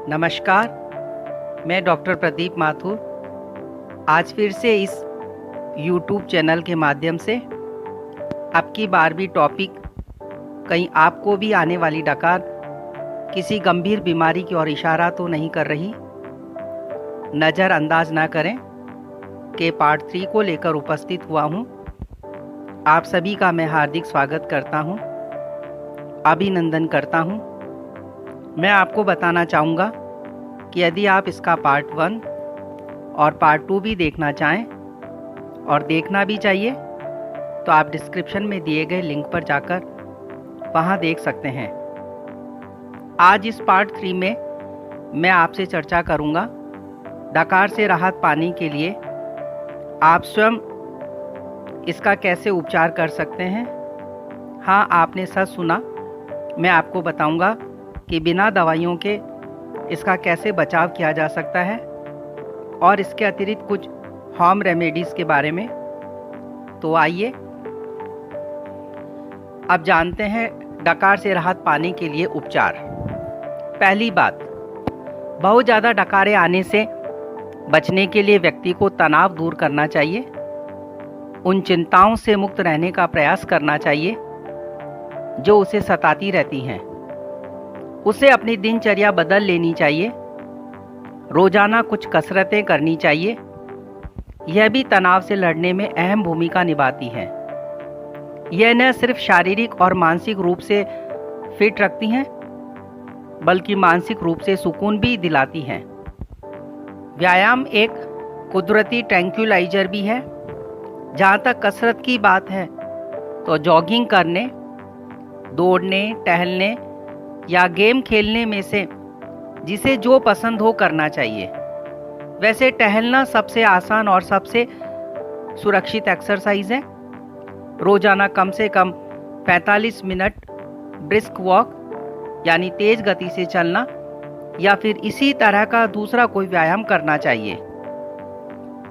नमस्कार, मैं डॉक्टर प्रदीप माथुर आज फिर से इस YouTube चैनल के माध्यम से अब की बार भी टॉपिक कहीं आपको भी आने वाली डकार किसी गंभीर बीमारी की ओर इशारा तो नहीं कर रही। नज़रअंदाज ना करें कि पार्ट 3 को लेकर उपस्थित हुआ हूँ। आप सभी का मैं हार्दिक स्वागत करता हूँ, अभिनंदन करता हूँ। मैं आपको बताना चाहूँगा कि यदि आप इसका पार्ट 1 और पार्ट 2 भी देखना चाहें और देखना भी चाहिए तो आप डिस्क्रिप्शन में दिए गए लिंक पर जाकर वहाँ देख सकते हैं। आज इस पार्ट 3 में मैं आपसे चर्चा करूँगा डकार से राहत पाने के लिए आप स्वयं इसका कैसे उपचार कर सकते हैं। हाँ, आपने सच सुना। मैं आपको बताऊँगा कि बिना दवाइयों के इसका कैसे बचाव किया जा सकता है और इसके अतिरिक्त कुछ होम रेमेडीज़ के बारे में। तो आइए अब जानते हैं डकार से राहत पाने के लिए उपचार। पहली बात, बहुत ज़्यादा डकारें आने से बचने के लिए व्यक्ति को तनाव दूर करना चाहिए, उन चिंताओं से मुक्त रहने का प्रयास करना चाहिए जो उसे सताती रहती हैं। उसे अपनी दिनचर्या बदल लेनी चाहिए, रोजाना कुछ कसरतें करनी चाहिए। यह भी तनाव से लड़ने में अहम भूमिका निभाती हैं। यह न सिर्फ शारीरिक और मानसिक रूप से फिट रखती हैं बल्कि मानसिक रूप से सुकून भी दिलाती हैं। व्यायाम एक कुदरती ट्रैंक्विलाइजर भी है। जहाँ तक कसरत की बात है तो जॉगिंग करने, दौड़ने, टहलने या गेम खेलने में से जिसे जो पसंद हो करना चाहिए। वैसे टहलना सबसे आसान और सबसे सुरक्षित एक्सरसाइज है। रोजाना कम से कम 45 मिनट ब्रिस्क वॉक यानी तेज गति से चलना या फिर इसी तरह का दूसरा कोई व्यायाम करना चाहिए।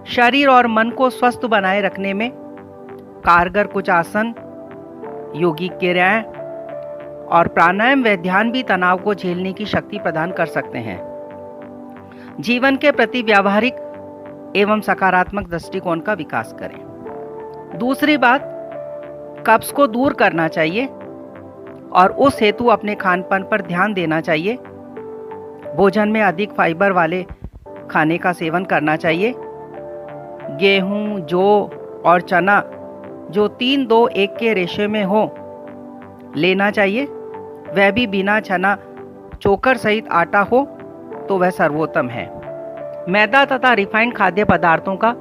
शरीर और मन को स्वस्थ बनाए रखने में कारगर कुछ आसन, योगिक क्रियाएं और प्राणायाम व ध्यान भी तनाव को झेलने की शक्ति प्रदान कर सकते हैं। जीवन के प्रति व्यावहारिक एवं सकारात्मक दृष्टिकोण का विकास करें। दूसरी बात, कब्ज को दूर करना चाहिए और उस हेतु अपने खान पान पर ध्यान देना चाहिए। भोजन में अधिक फाइबर वाले खाने का सेवन करना चाहिए। गेहूं, जौ और चना जो 3-2-1 के रेशे में हो लेना चाहिए। वह भी बिना चना चोकर सहित आटा हो तो वह सर्वोत्तम है। मैदा तथा रिफाइंड खाद्य पदार्थों का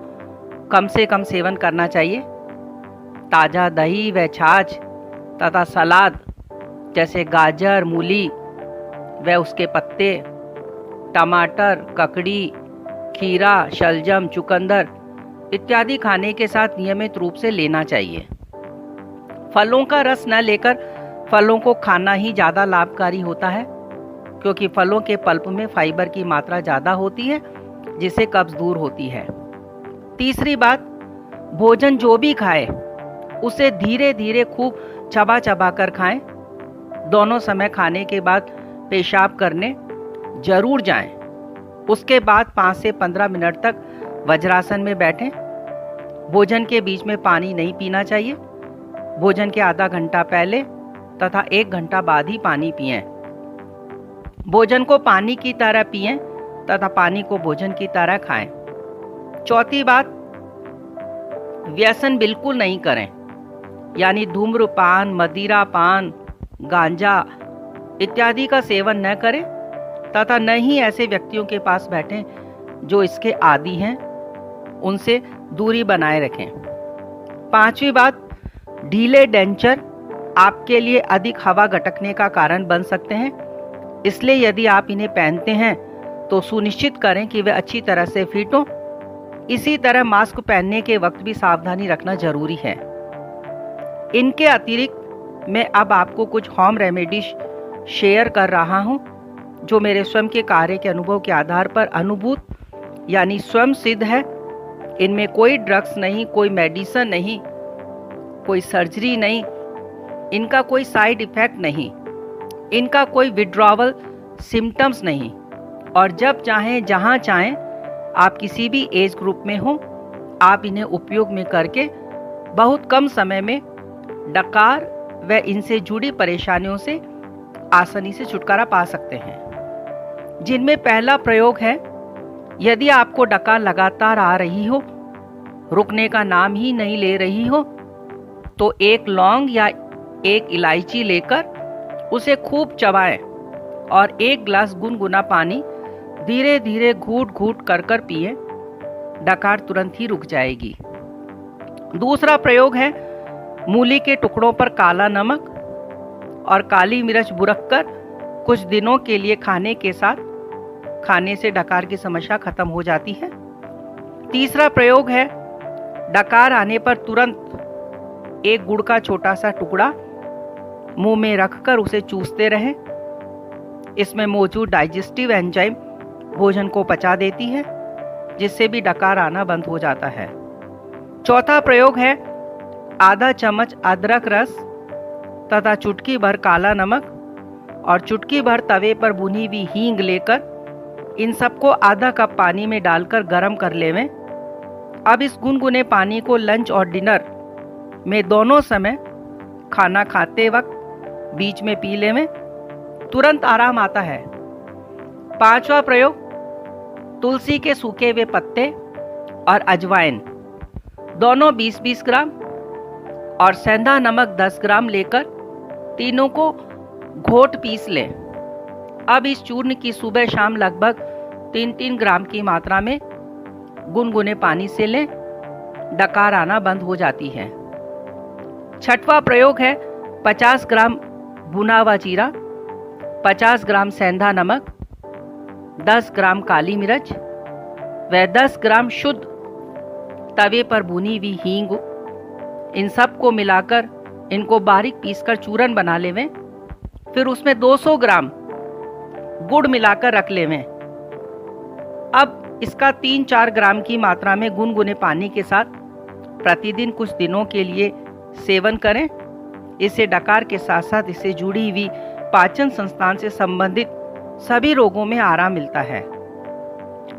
कम से कम सेवन करना चाहिए। ताज़ा दही व छाछ तथा सलाद जैसे गाजर, मूली व उसके पत्ते, टमाटर, ककड़ी, खीरा, शलजम, चुकंदर इत्यादि खाने के साथ नियमित रूप से लेना चाहिए। फलों का रस न लेकर फलों को खाना ही ज़्यादा लाभकारी होता है क्योंकि फलों के पल्प में फाइबर की मात्रा ज़्यादा होती है जिससे कब्ज दूर होती है। तीसरी बात, भोजन जो भी खाए उसे धीरे धीरे खूब चबा चबा कर खाएं। दोनों समय खाने के बाद पेशाब करने जरूर जाएं। उसके बाद 5 से 15 मिनट तक वज्रासन में बैठें। भोजन के बीच में पानी नहीं पीना चाहिए। भोजन के आधा घंटा पहले तथा 1 घंटा बाद ही पानी पिएं। भोजन को पानी की तरह पिएं तथा पानी को भोजन की तरह खाएं। चौथी बात, व्यसन बिल्कुल नहीं करें, यानी धूम्रपान, मदिरापान, गांजा इत्यादि का सेवन न करें तथा न ही ऐसे व्यक्तियों के पास बैठें जो इसके आदी हैं, उनसे दूरी बनाए रखें। पांचवी बात, ढीले डेंचर आपके लिए अधिक हवा गटकने का कारण बन सकते हैं, इसलिए यदि आप इन्हें पहनते हैं तो सुनिश्चित करें कि वे अच्छी तरह से फिट हों। इसी तरह मास्क पहनने के वक्त भी सावधानी रखना जरूरी है। इनके अतिरिक्त मैं अब आपको कुछ होम रेमेडीज शेयर कर रहा हूं जो मेरे स्वयं के कार्य के अनुभव के आधार पर अनुभूत यानी स्वयं सिद्ध है। इनमें कोई ड्रग्स नहीं, कोई मेडिसिन नहीं, कोई सर्जरी नहीं, इनका कोई साइड इफेक्ट नहीं, इनका कोई विड्रॉवल सिम्टम्स नहीं। और जब चाहें जहां चाहें, आप किसी भी एज ग्रुप में हो, आप इन्हें उपयोग में करके बहुत कम समय में डकार व इनसे जुड़ी परेशानियों से आसानी से छुटकारा पा सकते हैं। जिनमें पहला प्रयोग है, यदि आपको डकार लगातार आ रही हो, रुकने का नाम ही नहीं ले रही हो, तो एक लौंग या एक इलायची लेकर उसे खूब चबाएं और एक गिलास गुनगुना पानी धीरे धीरे घूट घूट कर कर पिए। डकार तुरंत ही रुक जाएगी। दूसरा प्रयोग है, मूली के टुकड़ों पर काला नमक और काली मिर्च बुरक कर कुछ दिनों के लिए खाने के साथ खाने से डकार की समस्या खत्म हो जाती है। तीसरा प्रयोग है, डकार आने पर तुरंत एक गुड़ का छोटा सा टुकड़ा मुंह में रखकर उसे चूसते रहें। इसमें मौजूद डाइजेस्टिव एंजाइम भोजन को पचा देती है, जिससे भी डकार आना बंद हो जाता है। चौथा प्रयोग है, आधा चम्मच अदरक रस तथा चुटकी भर काला नमक और चुटकी भर तवे पर भुनी हुई हींग लेकर इन सबको आधा कप पानी में डालकर गर्म कर लेवें। अब इस गुनगुने पानी को लंच और डिनर में दोनों समय, खाना खाते वक्त, बीच में पी लेवें। तुरंत आराम आता है। पांचवा प्रयोग, तुलसी के सूखे हुए पत्ते और अजवाइन दोनों 20-20 ग्राम और सेंधा नमक 10 ग्राम लेकर तीनों को घोट पीस लें। अब इस चूर्ण की सुबह शाम लगभग 3-3 ग्राम की मात्रा में गुनगुने पानी से लें। डकार आना बंद हो जाती है। छठवां प्रयोग है, 50 ग्राम भुना हुआ जीरा, 50 ग्राम सेंधा नमक, 10 ग्राम काली मिर्च व 10 ग्राम शुद्ध तवे पर भुनी हुई हींग, इन सब को मिलाकर इनको बारीक पीसकर चूरन बना लेवें। फिर उसमें 200 ग्राम गुड़ मिलाकर रख लेवें। अब इसका 3-4 ग्राम की मात्रा में गुनगुने पानी के साथ प्रतिदिन कुछ दिनों के लिए सेवन करें। इससे डकार के साथ साथ इससे जुड़ी हुई पाचन संस्थान से संबंधित सभी रोगों में आराम मिलता है।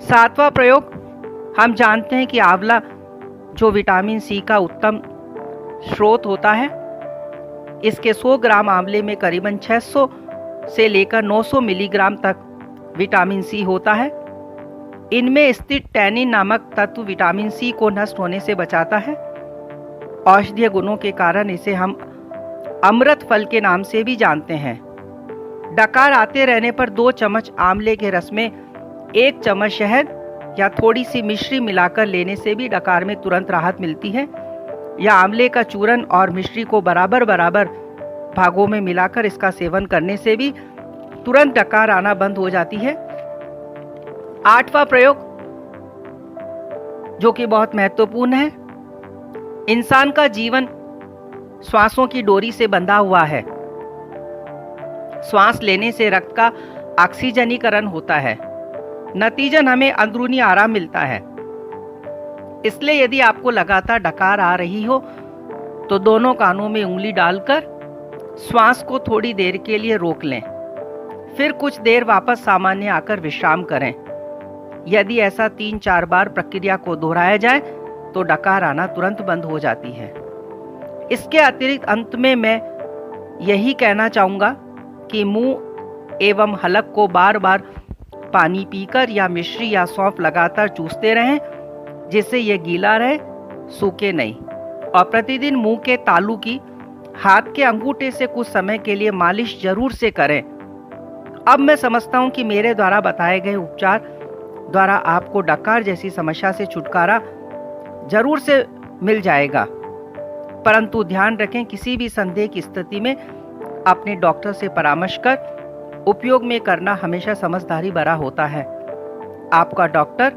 सातवां प्रयोग, हम जानते हैं कि आंवला जो विटामिन सी का उत्तम स्रोत होता है, इसके 100 ग्राम आंवले में करीबन 600 से लेकर 900 मिलीग्राम तक विटामिन सी होता है। इनमें स्थित टैनिन नामक तत्व विटामिन सी को नष्ट होने से बचाता है। औषधीय गुणों के कारण इसे हम अमृत फल के नाम से भी जानते हैं। डकार आते रहने पर 2 चम्मच आंवले के रस में 1 चम्मच शहद या थोड़ी सी मिश्री मिलाकर लेने से भी डकार में तुरंत राहत मिलती है। या आंवले का चूरन और मिश्री को बराबर बराबर भागों में मिलाकर इसका सेवन करने से भी तुरंत डकार आना बंद हो जाती है। आठवां प्रयोग, जो कि बहुत महत्वपूर्ण है, इंसान का जीवन श्वासों की डोरी से बंधा हुआ है। श्वास लेने से रक्त का ऑक्सीजनीकरण होता है, नतीजन हमें अंदरूनी आराम मिलता है। इसलिए यदि आपको लगातार डकार आ रही हो तो दोनों कानों में उंगली डालकर श्वास को थोड़ी देर के लिए रोक लें, फिर कुछ देर वापस सामान्य आकर विश्राम करें। यदि ऐसा 3-4 बार प्रक्रिया को दोहराया जाए तो डकार आना तुरंत बंद हो जाती है। इसके अतिरिक्त अंत में मैं यही कहना चाहूँगा कि मुंह एवं हलक को बार बार पानी पीकर या मिश्री या सौंफ लगातार चूसते रहें, जिससे यह गीला रहे, सूखे नहीं। और प्रतिदिन मुंह के तालू की हाथ के अंगूठे से कुछ समय के लिए मालिश जरूर से करें। अब मैं समझता हूँ कि मेरे द्वारा बताए गए उपचार द्वारा आपको डकार जैसी समस्या से छुटकारा जरूर से मिल जाएगा। परंतु ध्यान रखें, किसी भी संदेह की स्थिति में अपने डॉक्टर से परामर्श कर उपयोग में करना हमेशा समझदारी भरा होता है। आपका डॉक्टर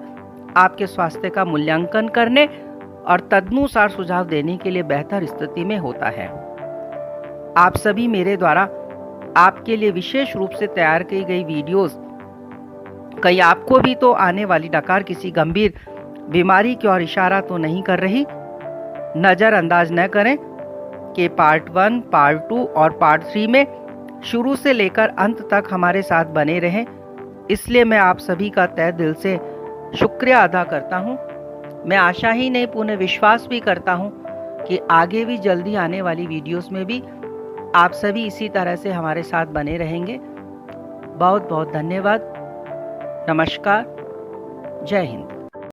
आपके स्वास्थ्य का मूल्यांकन करने और तदनुसार सुझाव देने के लिए बेहतर स्थिति में होता है। आप सभी मेरे द्वारा आपके लिए विशेष रूप से तैयार की गई वीडियोस कहीं आपको भी तो आने वाली डकार किसी गंभीर बीमारी की ओर इशारा तो नहीं कर रही। नज़रअंदाज न करें कि पार्ट 1, पार्ट 2 और पार्ट 3 में शुरू से लेकर अंत तक हमारे साथ बने रहें। इसलिए मैं आप सभी का तहे दिल से शुक्रिया अदा करता हूँ। मैं आशा ही नहीं पूर्ण विश्वास भी करता हूँ कि आगे भी जल्दी आने वाली वीडियोस में भी आप सभी इसी तरह से हमारे साथ बने रहेंगे। बहुत बहुत धन्यवाद। नमस्कार। जय हिंद।